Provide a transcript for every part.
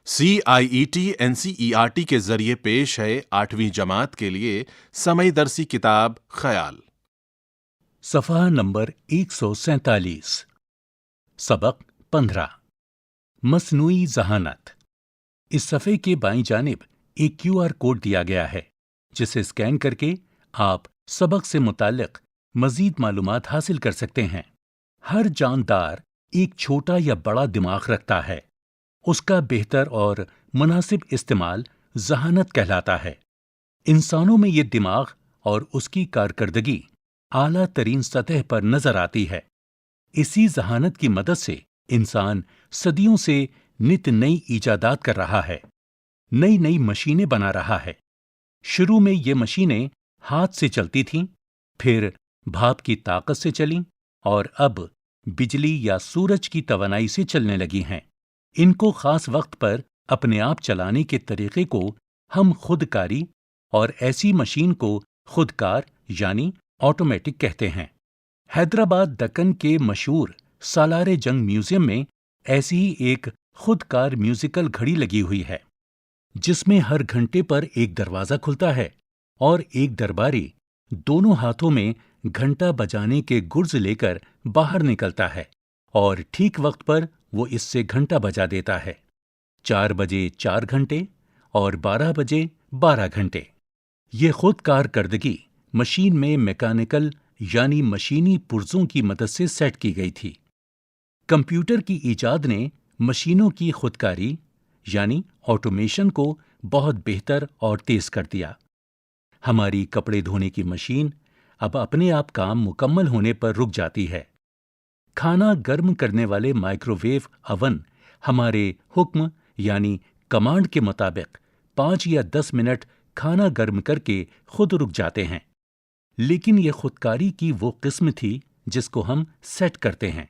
CIET-NCERT کے ذریعے پیش ہے 8ویں جماعت کے لیے سمعی درسی کتاب خیال۔ صفحہ نمبر 147۔ سبق 15 مصنوعی ذہانت۔ اس صفحے کے بائیں جانب ایک QR کوڈ دیا گیا ہے جسے اسکین کر کے آپ سبق سے متعلق مزید معلومات حاصل کر سکتے ہیں۔ ہر جاندار ایک چھوٹا یا بڑا دماغ رکھتا ہے۔ اس کا بہتر اور مناسب استعمال ذہانت کہلاتا ہے۔ انسانوں میں یہ دماغ اور اس کی کارکردگی اعلیٰ ترین سطح پر نظر آتی ہے۔ اسی ذہانت کی مدد سے انسان صدیوں سے نت نئی ایجادات کر رہا ہے، نئی نئی مشینیں بنا رہا ہے۔ شروع میں یہ مشینیں ہاتھ سے چلتی تھیں، پھر بھاپ کی طاقت سے چلیں اور اب بجلی یا سورج کی توانائی سے چلنے لگی ہیں۔ ان کو خاص وقت پر اپنے آپ چلانے کے طریقے کو ہم خودکاری اور ایسی مشین کو خودکار یعنی آٹومیٹک کہتے ہیں۔ حیدرآباد دکن کے مشہور سالار جنگ میوزیم میں ایسی ہی ایک خودکار میوزیکل گھڑی لگی ہوئی ہے جس میں ہر گھنٹے پر ایک دروازہ کھلتا ہے اور ایک درباری دونوں ہاتھوں میں گھنٹا بجانے کے گرز لے کر باہر نکلتا ہے اور ٹھیک وقت پر وہ اس سے گھنٹا بجا دیتا ہے۔ 4 بجے 4 گھنٹے اور 12 بجے 12 گھنٹے۔ یہ خود کارکردگی مشین میں میکینیکل یعنی مشینی پرزوں کی مدد سے سیٹ کی گئی تھی۔ کمپیوٹر کی ایجاد نے مشینوں کی خودکاری یعنی آٹومیشن کو بہت بہتر اور تیز کر دیا۔ ہماری کپڑے دھونے کی مشین اب اپنے آپ کام مکمل ہونے پر رک جاتی ہے۔ کھانا گرم کرنے والے مائکرو ویو اوون ہمارے حکم یعنی کمانڈ کے مطابق 5 یا 10 منٹ کھانا گرم کر کے خود رک جاتے ہیں۔ لیکن یہ خودکاری کی وہ قسم تھی جس کو ہم سیٹ کرتے ہیں۔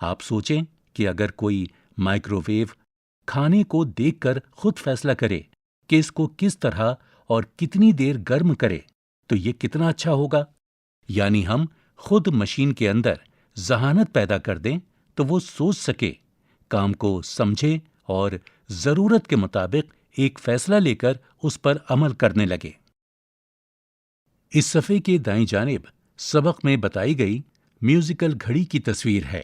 آپ سوچیں کہ اگر کوئی مائکرو ویو کھانے کو دیکھ کر خود فیصلہ کرے کہ اس کو کس طرح اور کتنی دیر گرم کرے تو یہ کتنا اچھا ہوگا۔ یعنی ہم خود مشین کے اندر ذہانت پیدا کر دیں تو وہ سوچ سکے، کام کو سمجھے اور ضرورت کے مطابق ایک فیصلہ لے کر اس پر عمل کرنے لگے۔ اس صفحے کے دائیں جانب سبق میں بتائی گئی میوزیکل گھڑی کی تصویر ہے۔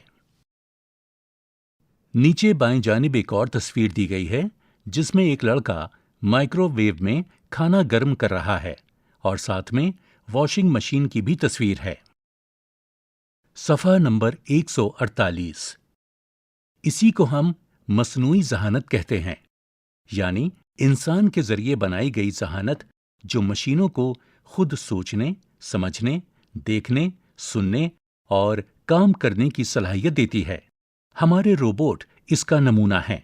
نیچے بائیں جانب ایک اور تصویر دی گئی ہے جس میں ایک لڑکا مائکرو ویو میں کھانا گرم کر رہا ہے اور ساتھ میں واشنگ مشین کی بھی تصویر ہے۔ صفحہ نمبر 148۔ اسی کو ہم مصنوعی ذہانت کہتے ہیں، یعنی انسان کے ذریعے بنائی گئی ذہانت جو مشینوں کو خود سوچنے، سمجھنے، دیکھنے، سننے اور کام کرنے کی صلاحیت دیتی ہے۔ ہمارے روبوٹ اس کا نمونہ ہیں۔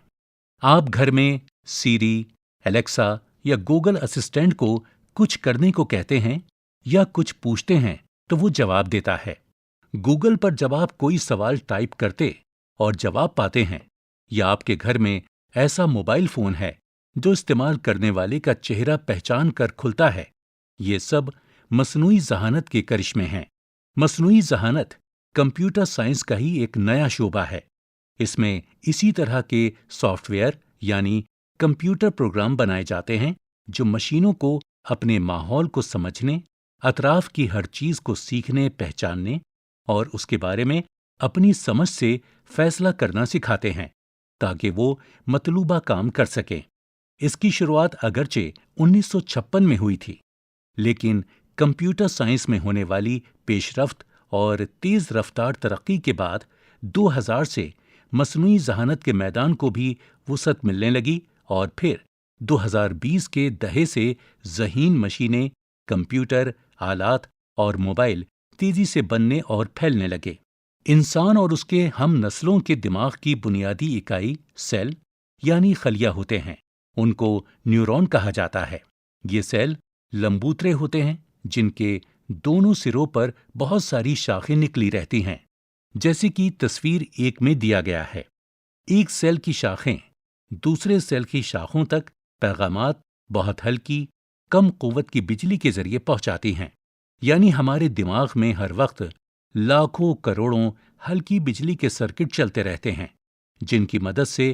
آپ گھر میں سیری، الیکسا یا گوگل اسسٹنٹ کو کچھ کرنے کو کہتے ہیں یا کچھ پوچھتے ہیں تو وہ جواب دیتا ہے۔ گوگل پر جب آپ کوئی سوال ٹائپ کرتے اور جواب پاتے ہیں، یا آپ کے گھر میں ایسا موبائل فون ہے جو استعمال کرنے والے کا چہرہ پہچان کر کھلتا ہے، یہ سب مصنوعی ذہانت کے کرشمے ہیں۔ مصنوعی ذہانت کمپیوٹر سائنس کا ہی ایک نیا شعبہ ہے۔ اس میں اسی طرح کے سافٹ ویئر یعنی کمپیوٹر پروگرام بنائے جاتے ہیں جو مشینوں کو اپنے ماحول کو سمجھنے، اطراف کی ہر چیز کو سیکھنے، پہچاننے اور اس کے بارے میں اپنی سمجھ سے فیصلہ کرنا سکھاتے ہیں تاکہ وہ مطلوبہ کام کر سکیں۔ اس کی شروعات اگرچہ 1956 میں ہوئی تھی، لیکن کمپیوٹر سائنس میں ہونے والی پیش رفت اور تیز رفتار ترقی کے بعد 2000 سے مصنوعی ذہانت کے میدان کو بھی وسعت ملنے لگی اور پھر 2020 کے دہے سے ذہین مشینیں، کمپیوٹر، آلات اور موبائل تیزی سے بننے اور پھیلنے لگے۔ انسان اور اس کے ہم نسلوں کے دماغ کی بنیادی اکائی سیل یعنی خلیہ ہوتے ہیں۔ ان کو نیورون کہا جاتا ہے۔ یہ سیل لمبوترے ہوتے ہیں جن کے دونوں سروں پر بہت ساری شاخیں نکلی رہتی ہیں، جیسے کہ تصویر 1 میں دیا گیا ہے۔ ایک سیل کی شاخیں دوسرے سیل کی شاخوں تک پیغامات بہت ہلکی، کم قوت کی بجلی کے ذریعے پہنچاتی ہیں۔ یعنی ہمارے دماغ میں ہر وقت لاکھوں کروڑوں ہلکی بجلی کے سرکٹ چلتے رہتے ہیں جن کی مدد سے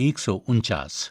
149।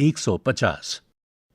150।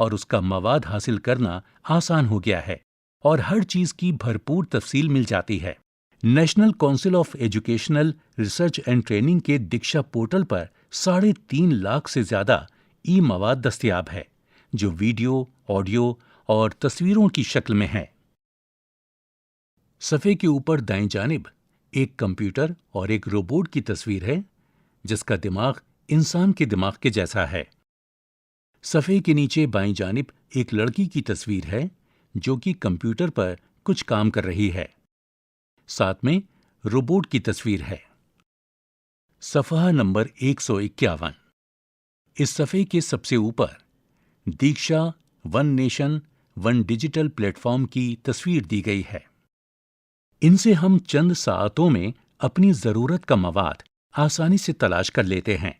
اور اس کا مواد حاصل کرنا آسان ہو گیا ہے اور ہر چیز کی بھرپور تفصیل مل جاتی ہے۔ National council of educational research and training کے دیکشا پورٹل پر 3.5 لاکھ سے زیادہ ای مواد دستیاب ہے جو ویڈیو، آڈیو اور تصویروں کی شکل میں ہے۔ صفحے کے اوپر دائیں جانب ایک کمپیوٹر اور ایک روبوٹ کی تصویر ہے جس کا دماغ انسان کے دماغ کے جیسا ہے۔ صفحے کے نیچے بائیں جانب ایک لڑکی کی تصویر ہے جو کہ کمپیوٹر پر کچھ کام کر رہی ہے۔ ساتھ میں روبوٹ کی تصویر ہے۔ صفحہ نمبر 151۔ اس صفحے کے سب سے اوپر Diksha one nation one digital platform کی تصویر دی گئی ہے۔ ان سے ہم چند ساعتوں میں اپنی ضرورت کا مواد آسانی سے تلاش کر لیتے ہیں۔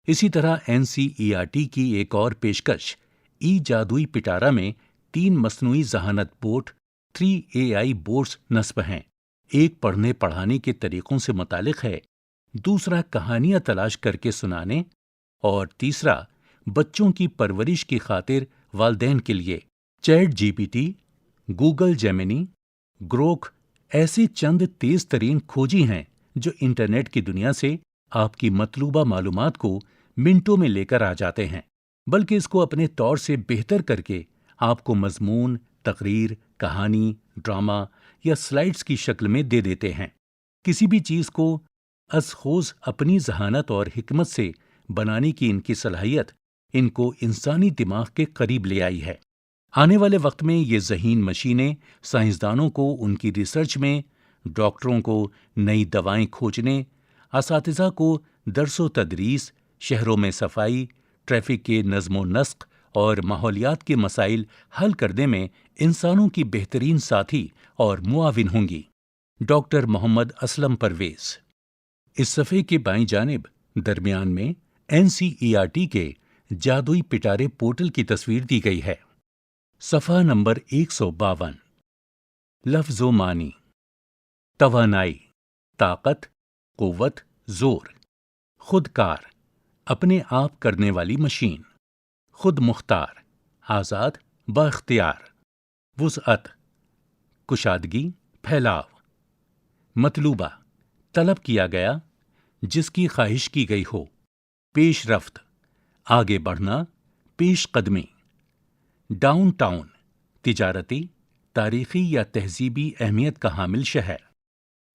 اسی طرح NCERT کی ایک اور پیشکش ای جادوئی پٹارا میں 3 مصنوعی ذہانت بورڈ 3 AI بورڈز نصب ہیں۔ ایک پڑھنے پڑھانے کے طریقوں سے متعلق ہے، دوسرا کہانیاں تلاش کر کے سنانے اور تیسرا بچوں کی پرورش کی خاطر والدین کے لیے۔ چیٹ GPT، گوگل جیمنی، گروک ایسے چند تیز ترین کھوجی ہیں جو انٹرنیٹ کی دنیا سے آپ کی مطلوبہ معلومات کو منٹوں میں لے کر آ جاتے ہیں، بلکہ اس کو اپنے طور سے بہتر کر کے آپ کو مضمون، تقریر، کہانی، ڈرامہ یا سلائیڈز کی شکل میں دے دیتے ہیں۔ کسی بھی چیز کو از خوض اپنی ذہانت اور حکمت سے بنانے کی ان کی صلاحیت ان کو انسانی دماغ کے قریب لے آئی ہے۔ آنے والے وقت میں یہ ذہین مشینیں سائنسدانوں کو ان کی ریسرچ میں، ڈاکٹروں کو نئی دوائیں کھوجنے، اساتذہ کو درس و تدریس، شہروں میں صفائی، ٹریفک کے نظم و نسق اور ماحولیات کے مسائل حل کرنے میں انسانوں کی بہترین ساتھی اور معاون ہوں گی۔ ڈاکٹر محمد اسلم پرویز۔ اس صفحے کے بائیں جانب درمیان میں NCERT کے جادوئی پٹارے پورٹل کی تصویر دی گئی ہے۔ صفحہ نمبر 152۔ لفظ و معنی: توانائی، طاقت، قوت، زور۔ خودکار، اپنے آپ کرنے والی مشین۔ خود مختار، آزاد، بااختیار۔ وسعت، کشادگی، پھیلاؤ۔ مطلوبہ، طلب کیا گیا، جس کی خواہش کی گئی ہو۔ پیش رفت، آگے بڑھنا، پیش قدمی۔ ڈاؤن ٹاؤن، تجارتی، تاریخی یا تہذیبی اہمیت کا حامل شہر۔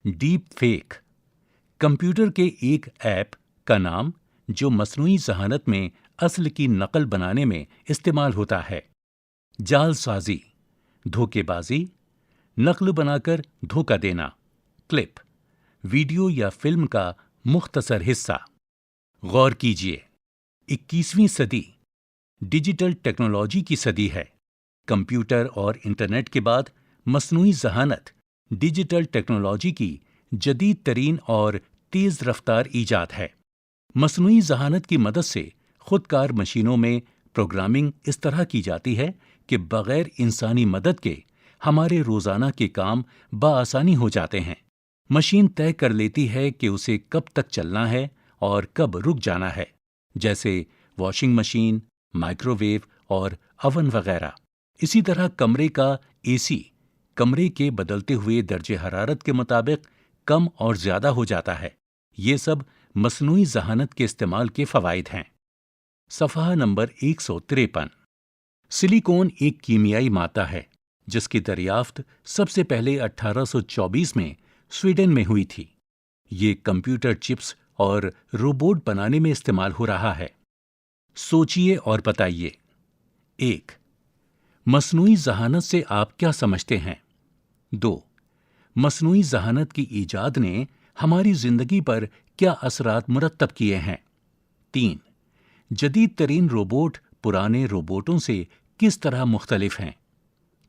ڈیپ فیک، کمپیوٹر کے ایک ایپ کا نام جو مصنوعی ذہانت میں اصل کی نقل بنانے میں استعمال ہوتا ہے۔ جال سازی، دھوکے بازی، نقل بنا کر دھوکہ دینا۔ کلپ، ویڈیو یا فلم کا مختصر حصہ۔ غور کیجیے، 21ویں صدی ڈیجیٹل ٹیکنالوجی کی صدی ہے۔ کمپیوٹر اور انٹرنیٹ کے بعد مصنوعی ذہانت ڈیجیٹل ٹیکنالوجی کی جدید ترین اور تیز رفتار ایجاد ہے۔ مصنوعی ذہانت کی مدد سے خودکار مشینوں میں پروگرامنگ اس طرح کی جاتی ہے کہ بغیر انسانی مدد کے ہمارے روزانہ کے کام بآسانی ہو جاتے ہیں۔ مشین طے کر لیتی ہے کہ اسے کب تک چلنا ہے اور کب رک جانا ہے، جیسے واشنگ مشین، مائکرو ویو اور اوون وغیرہ۔ اسی طرح کمرے کا AC کمرے کے بدلتے ہوئے درجہ حرارت کے مطابق کم اور زیادہ ہو جاتا ہے۔ یہ سب مصنوعی ذہانت کے استعمال کے فوائد ہیں۔ صفحہ نمبر 153۔ سلیکون ایک کیمیائی مادہ ہے جس کی دریافت سب سے پہلے 1824 میں سویڈن میں ہوئی تھی۔ یہ کمپیوٹر چپس اور روبوٹ بنانے میں استعمال ہو رہا ہے۔ سوچئے اور بتائیے۔ 1۔ مصنوعی ذہانت سے آپ کیا سمجھتے ہیں؟ 2۔ مصنوعی ذہانت کی ایجاد نے ہماری زندگی پر کیا اثرات مرتب کیے ہیں؟ 3۔ جدید ترین روبوٹ پرانے روبوٹوں سے کس طرح مختلف ہیں؟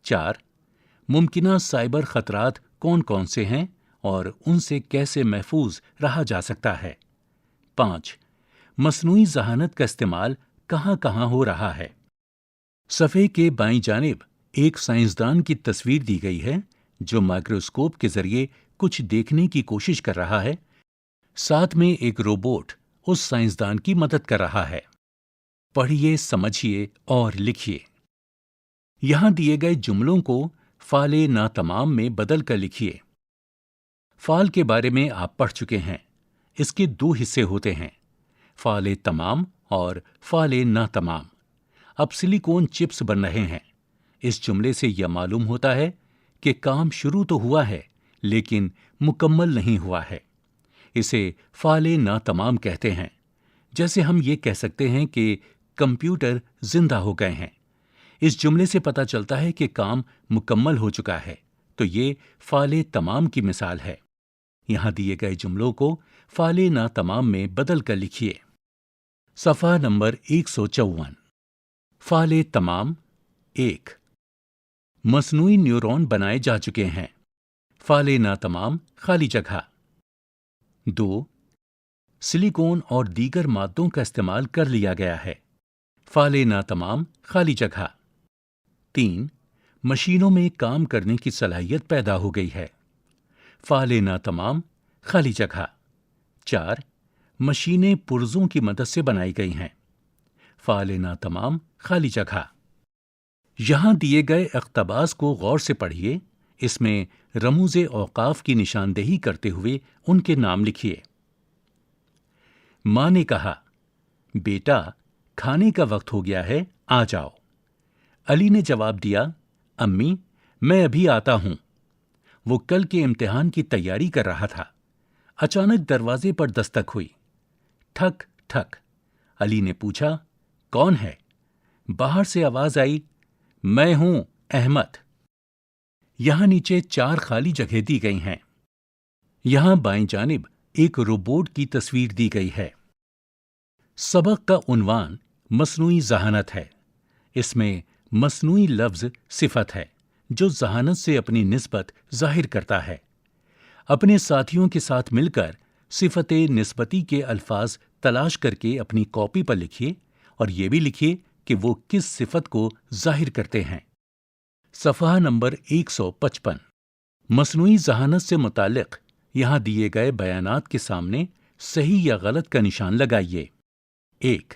4۔ ممکنہ سائبر خطرات کون کون سے ہیں اور ان سے کیسے محفوظ رہا جا سکتا ہے؟ 5۔ مصنوعی ذہانت کا استعمال کہاں کہاں ہو رہا ہے؟ صفحے کے بائیں جانب ایک سائنسدان کی تصویر دی گئی ہے جو مائکروسکوپ کے ذریعے کچھ دیکھنے کی کوشش کر رہا ہے۔ ساتھ میں ایک روبوٹ اس سائنسدان کی مدد کر رہا ہے۔ پڑھیے، سمجھیے اور لکھیے۔ یہاں دیے گئے جملوں کو فعل ناتمام میں بدل کر لکھیے۔ فعل کے بارے میں آپ پڑھ چکے ہیں۔ اس کے دو حصے ہوتے ہیں، فعل تمام اور فعل ناتمام۔ اب سلیکون چپس بن رہے ہیں۔ اس جملے سے یہ معلوم ہوتا ہے کہ کام شروع تو ہوا ہے لیکن مکمل نہیں ہوا ہے۔ اسے فعل ناتمام کہتے ہیں۔ جیسے ہم یہ کہہ سکتے ہیں کہ کمپیوٹر زندہ ہو گئے ہیں۔ اس جملے سے پتہ چلتا ہے کہ کام مکمل ہو چکا ہے، تو یہ فعل تمام کی مثال ہے۔ یہاں دیے گئے جملوں کو فعل ناتمام میں بدل کر لکھیے۔ صفحہ نمبر 154۔ فعل تمام 1، مصنوعی نیورون بنائے جا چکے ہیں۔ فعل ناتمام خالی جگہ۔ 2، سلیکون اور دیگر مادوں کا استعمال کر لیا گیا ہے۔ فعل ناتمام خالی جگہ۔ 3، مشینوں میں کام کرنے کی صلاحیت پیدا ہو گئی ہے۔ فعل ناتمام خالی جگہ۔ 4، مشینیں پرزوں کی مدد سے بنائی گئی ہیں۔ فعل ناتمام خالی جگہ۔ یہاں دیے گئے اقتباس کو غور سے پڑھیے۔ اس میں رموز اوقاف کی نشاندہی کرتے ہوئے ان کے نام لکھیے۔ ماں نے کہا، بیٹا کھانے کا وقت ہو گیا ہے، آ جاؤ۔ علی نے جواب دیا، امی میں ابھی آتا ہوں۔ وہ کل کے امتحان کی تیاری کر رہا تھا۔ اچانک دروازے پر دستک ہوئی۔ ٹھک ٹھک۔ علی نے پوچھا، کون ہے؟ باہر سے آواز آئی، میں ہوں احمد۔ یہاں نیچے 4 خالی جگہ دی گئی ہیں۔ یہاں بائیں جانب ایک روبوٹ کی تصویر دی گئی ہے۔ سبق کا عنوان مصنوعی ذہانت ہے۔ اس میں مصنوعی لفظ صفت ہے جو ذہانت سے اپنی نسبت ظاہر کرتا ہے۔ اپنے ساتھیوں کے ساتھ مل کر صفت نسبتی کے الفاظ تلاش کر کے اپنی کاپی پر لکھیے اور یہ بھی لکھیے کہ وہ کس صفت کو ظاہر کرتے ہیں۔ صفحہ نمبر 155۔ مصنوعی ذہانت سے متعلق یہاں دیے گئے بیانات کے سامنے صحیح یا غلط کا نشان لگائیے۔ 1،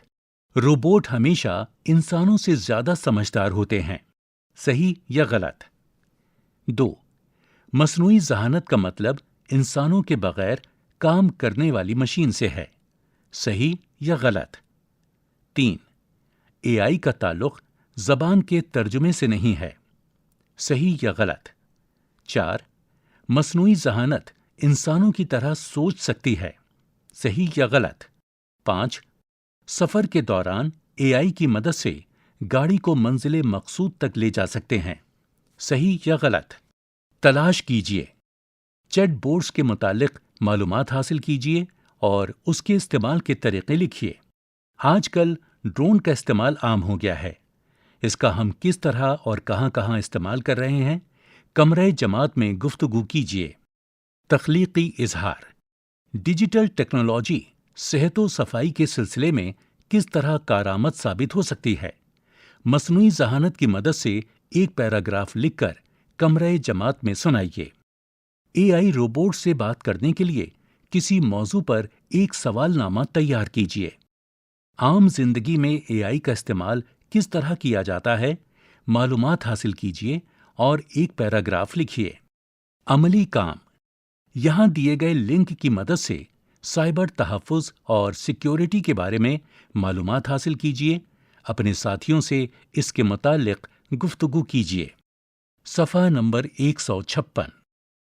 روبوٹ ہمیشہ انسانوں سے زیادہ سمجھدار ہوتے ہیں۔ صحیح یا غلط؟ 2، مصنوعی ذہانت کا مطلب انسانوں کے بغیر کام کرنے والی مشین سے ہے۔ صحیح یا غلط؟ 3، اے آئی کا تعلق زبان کے ترجمے سے نہیں ہے۔ صحیح یا غلط؟ 4، مصنوعی ذہانت انسانوں کی طرح سوچ سکتی ہے۔ صحیح یا غلط؟ 5، سفر کے دوران اے آئی کی مدد سے گاڑی کو منزل مقصود تک لے جا سکتے ہیں۔ صحیح یا غلط؟ تلاش کیجیے۔ چیٹ بورڈز کے متعلق معلومات حاصل کیجیے اور اس کے استعمال کے طریقے لکھیے۔ آج کل ڈرون کا استعمال عام ہو گیا ہے۔ اس کا ہم کس طرح اور کہاں کہاں استعمال کر رہے ہیں؟ کمرہ جماعت میں گفتگو کیجیے۔ تخلیقی اظہار۔ ڈیجیٹل ٹیکنالوجی صحت و صفائی کے سلسلے میں کس طرح کارآمد ثابت ہو سکتی ہے؟ مصنوعی ذہانت کی مدد سے ایک پیراگراف لکھ کر کمرہ جماعت میں سنائیے۔ اے آئی روبوٹ سے بات کرنے کے لیے کسی موضوع پر ایک سوال نامہ تیار کیجیے۔ عام زندگی میں اے آئی کا استعمال کس طرح کیا جاتا ہے؟ معلومات حاصل کیجیے اور ایک پیراگراف لکھیے۔ عملی کام۔ یہاں دیے گئے لنک کی مدد سے سائبر تحفظ اور سیکیورٹی کے بارے میں معلومات حاصل کیجیے۔ اپنے ساتھیوں سے اس کے متعلق گفتگو کیجیے۔ صفحہ نمبر 156۔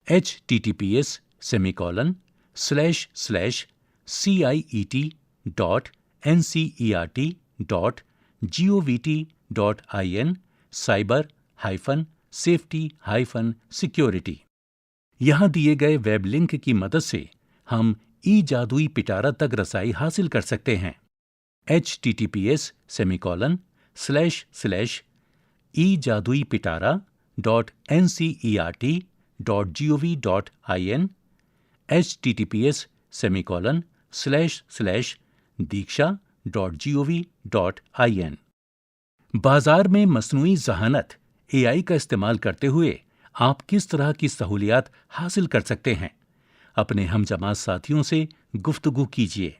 https://ciet.ncert.gov.in cyber-safety-security۔ یہاں دیے گئے ویب لنک کی مدد سے ہم ای جادوئی پٹارا تک رسائی حاصل کر سکتے ہیں۔ https://ejaduipitara.ncert.gov.in https://diksha.gov.in۔ بازار میں مصنوعی ذہانت اے آئی کا استعمال کرتے ہوئے آپ کس طرح کی سہولیات حاصل کر سکتے ہیں؟ اپنے ہم جماعت ساتھیوں سے گفتگو کیجیے۔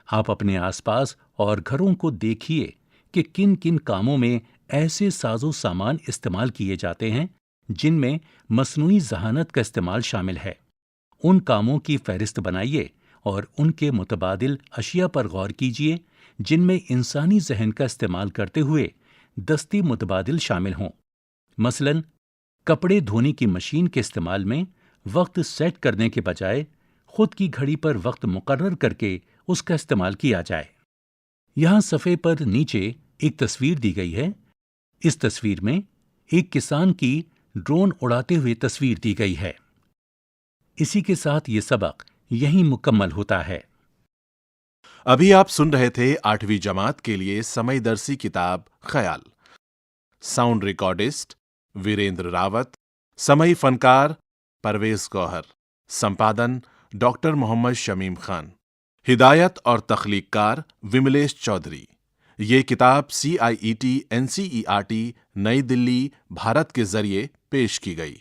آپ اپنے آس پاس اور گھروں کو دیکھیے کہ کن کن کاموں میں ایسے ساز و سامان استعمال کیے جاتے ہیں جن میں مصنوعی ذہانت کا استعمال شامل ہے۔ ان کاموں کی فہرست بنائیے اور ان کے متبادل اشیاء پر غور کیجیے جن میں انسانی ذہن کا استعمال کرتے ہوئے دستی متبادل شامل ہوں۔ مثلاً کپڑے دھونے کی مشین کے استعمال میں وقت سیٹ کرنے کے بجائے خود کی گھڑی پر وقت مقرر کر کے اس کا استعمال کیا جائے۔ یہاں صفحے پر نیچے ایک تصویر دی گئی ہے۔ اس تصویر میں ایک کسان کی ڈرون اڑاتے ہوئے تصویر دی گئی ہے۔ اسی کے ساتھ یہ سبق یہیں مکمل ہوتا ہے۔ ابھی آپ سن رہے تھے 8ویں جماعت کے لیے سمئی درسی کتاب خیال۔ ساؤنڈ ریکارڈسٹ ویریندر راوت، سمئی فنکار پرویز گوہر، سمپادن ڈاکٹر محمد شمیم خان، ہدایت اور تخلیق کار وملیش چودھری۔ یہ کتاب CIET NCERT نئی دلی، بھارت کے ذریعے پیش کی گئی۔